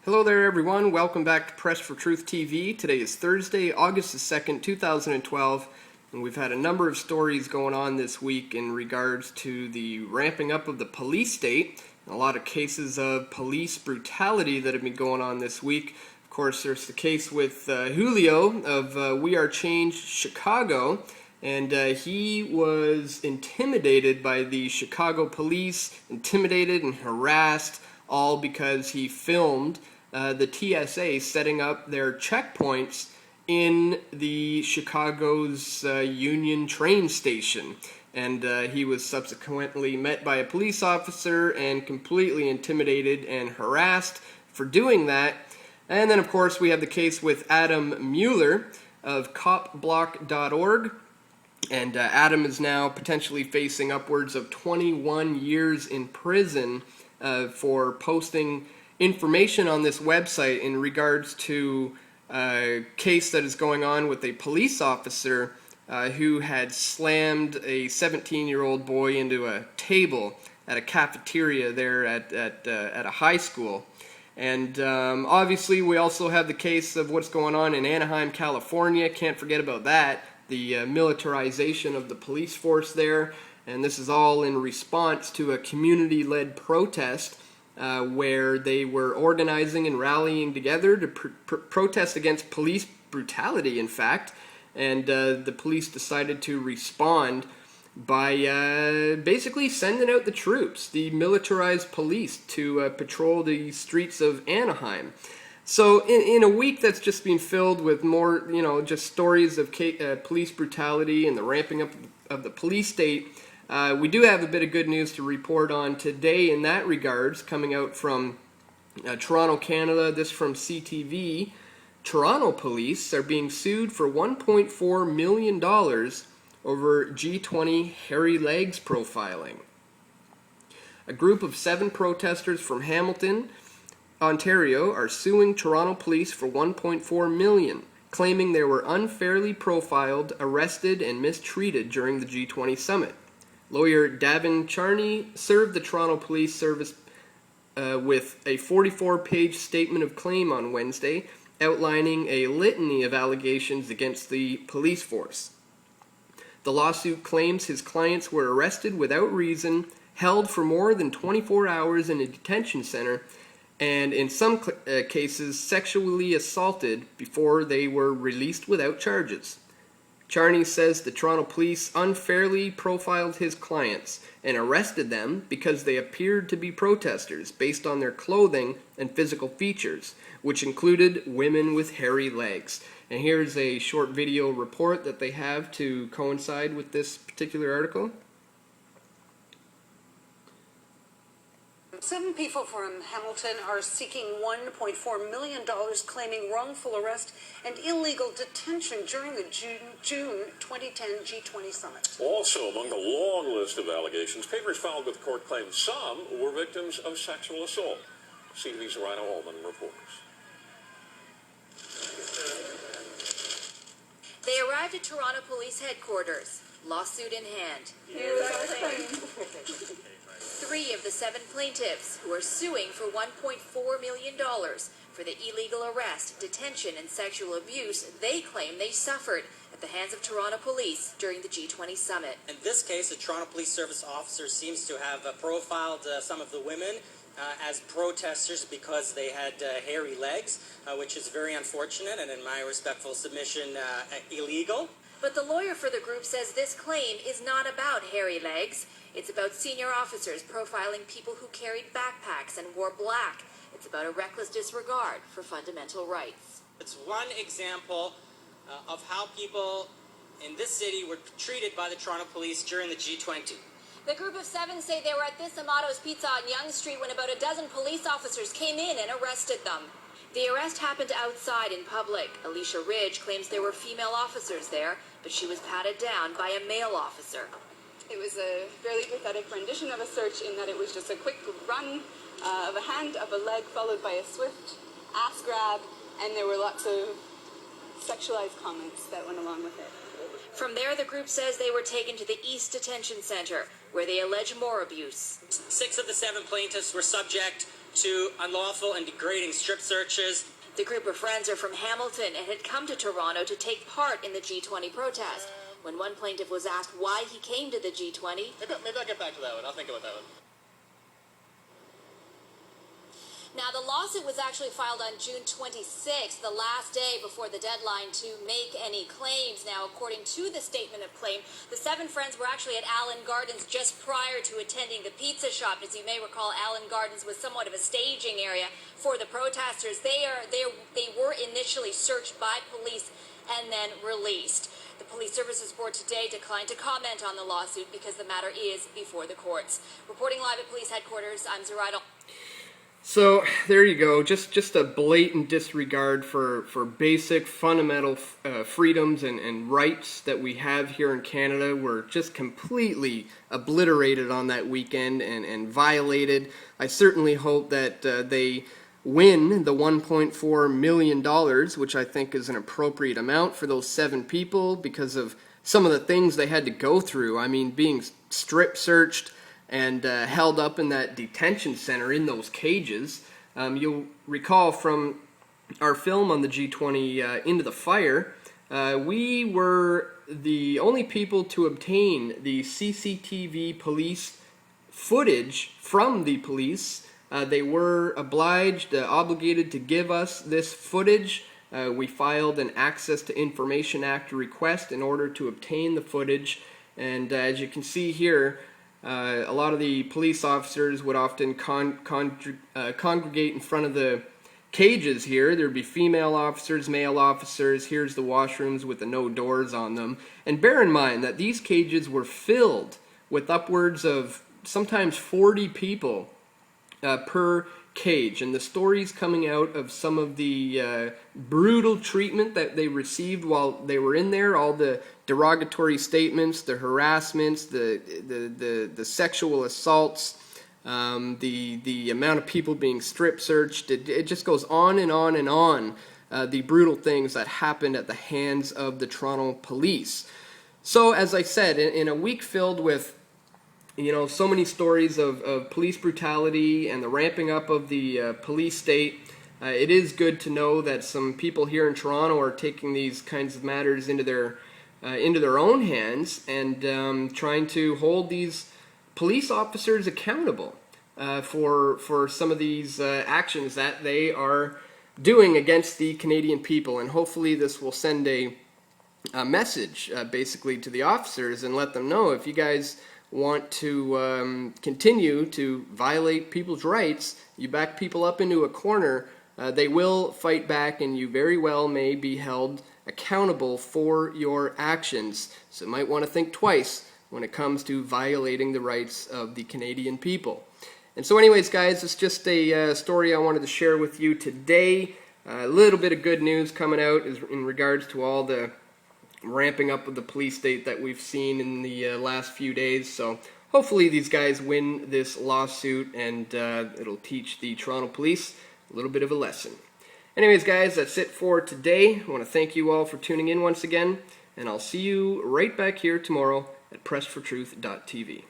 Hello there everyone, welcome back to Press for Truth TV. Today is Thursday, August the 2nd, 2012, and we've had a number of stories going on this week in regards to the ramping up of the police state. A lot of cases of police brutality that have been going on this week. Of course, there's the case with Julio of We Are Change Chicago, and he was intimidated by the Chicago police, intimidated and harassed, all because he filmed the TSA setting up their checkpoints in the Chicago's Union train station. And he was subsequently met by a police officer and completely intimidated and harassed for doing that. And then, of course, we have the case with Adam Mueller of copblock.org. And Adam is now potentially facing upwards of 21 years in prison for posting information on this website in regards to a case that is going on with a police officer who had slammed a 17-year-old boy into a table at a cafeteria there at a high school. And obviously we also have the case of what's going on in Anaheim, California. Can't forget about that, the militarization of the police force there. And this is all in response to a community-led protest where they were organizing and rallying together to protest against police brutality, in fact. And the police decided to respond by basically sending out the troops, the militarized police, to patrol the streets of Anaheim. So in a week that's just been filled with more, just stories of police brutality and the ramping up of the police state, we do have a bit of good news to report on today in that regards, coming out from Toronto, Canada. This from CTV. Toronto police are being sued for $1.4 million over G20 hairy legs profiling. A group of 7 protesters from Hamilton, Ontario, are suing Toronto police for $1.4 million, claiming they were unfairly profiled, arrested, and mistreated during the G20 summit. Lawyer Davin Charney served the Toronto Police Service with a 44-page statement of claim on Wednesday, outlining a litany of allegations against the police force. The lawsuit claims his clients were arrested without reason, held for more than 24 hours in a detention center, and in some cases sexually assaulted before they were released without charges. Charney says the Toronto police unfairly profiled his clients and arrested them because they appeared to be protesters based on their clothing and physical features, which included women with hairy legs. And here's a short video report that they have to coincide with this particular article. 7 people from Hamilton are seeking $1.4 million, claiming wrongful arrest and illegal detention during the June 2010 G20 summit. Also, among the long list of allegations, papers filed with the court claim some were victims of sexual assault. CTV's Rhino Ullman reports. They arrived at Toronto Police Headquarters, lawsuit in hand. Here's our claim. 3 of the 7 plaintiffs, who are suing for $1.4 million for the illegal arrest, detention, and sexual abuse they claim they suffered at the hands of Toronto police during the G20 summit. In this case, the Toronto Police Service officer seems to have profiled some of the women as protesters because they had hairy legs, which is very unfortunate and, in my respectful submission, illegal. But the lawyer for the group says this claim is not about hairy legs. It's about senior officers profiling people who carried backpacks and wore black. It's about a reckless disregard for fundamental rights. It's one example of how people in this city were treated by the Toronto Police during the G20. The group of 7 say they were at this Amato's Pizza on Yonge Street when about a dozen police officers came in and arrested them. The arrest happened outside in public. Alicia Ridge claims there were female officers there, but she was patted down by a male officer. It was a fairly pathetic rendition of a search in that it was just a quick run of a hand, of a leg, followed by a swift ass grab, and there were lots of sexualized comments that went along with it. From there, the group says they were taken to the East Detention Center, where they allege more abuse. 6 of the 7 plaintiffs were subject to unlawful and degrading strip searches. The group of friends are from Hamilton and had come to Toronto to take part in the G20 protest. When one plaintiff was asked why he came to the G20, Maybe I'll get back to that one. I'll think about that one. now, the lawsuit was actually filed on June 26th, the last day before the deadline to make any claims. Now, according to the statement of claim, the 7 friends were actually at Allen Gardens just prior to attending the pizza shop. As you may recall, Allen Gardens was somewhat of a staging area for the protesters. They were initially searched by police and then released. The Police Services Board today declined to comment on the lawsuit because the matter is before the courts. Reporting live at police headquarters, I'm Zoraida. So there you go, just a blatant disregard for basic fundamental freedoms and rights that we have here in Canada were just completely obliterated on that weekend and violated. I certainly hope that they win the $1.4 million, which I think is an appropriate amount for those 7 people because of some of the things they had to go through. I mean, being strip searched and held up in that detention center in those cages. You'll recall from our film on the G20, Into the Fire, we were the only people to obtain the CCTV police footage from the police. They were obliged, obligated to give us this footage. We filed an Access to Information Act request in order to obtain the footage. And as you can see here, a lot of the police officers would often congregate in front of the cages here. There would be female officers, male officers. Here's the washrooms with the no doors on them. And bear in mind that these cages were filled with upwards of sometimes 40 people per cage. And the stories coming out of some of the brutal treatment that they received while they were in there, all the derogatory statements, the harassments, the sexual assaults, the amount of people being strip searched, it just goes on and on and on, the brutal things that happened at the hands of the Toronto police. So as I said, in a week filled with so many stories of police brutality and the ramping up of the police state, it is good to know that some people here in Toronto are taking these kinds of matters into their own hands and trying to hold these police officers accountable for some of these actions that they are doing against the Canadian people. And hopefully this will send a message basically to the officers and let them know, if you guys want to continue to violate people's rights, you back people up into a corner, they will fight back and you very well may be held accountable for your actions. So you might want to think twice when it comes to violating the rights of the Canadian people. And so anyways, guys, it's just a story I wanted to share with you today. A little bit of good news coming out is in regards to all the ramping up of the police state that we've seen in the last few days. So hopefully these guys win this lawsuit and it'll teach the Toronto police a little bit of a lesson. Anyways, guys, that's it for today. I want to thank you all for tuning in once again, and I'll see you right back here tomorrow at pressfortruth.tv.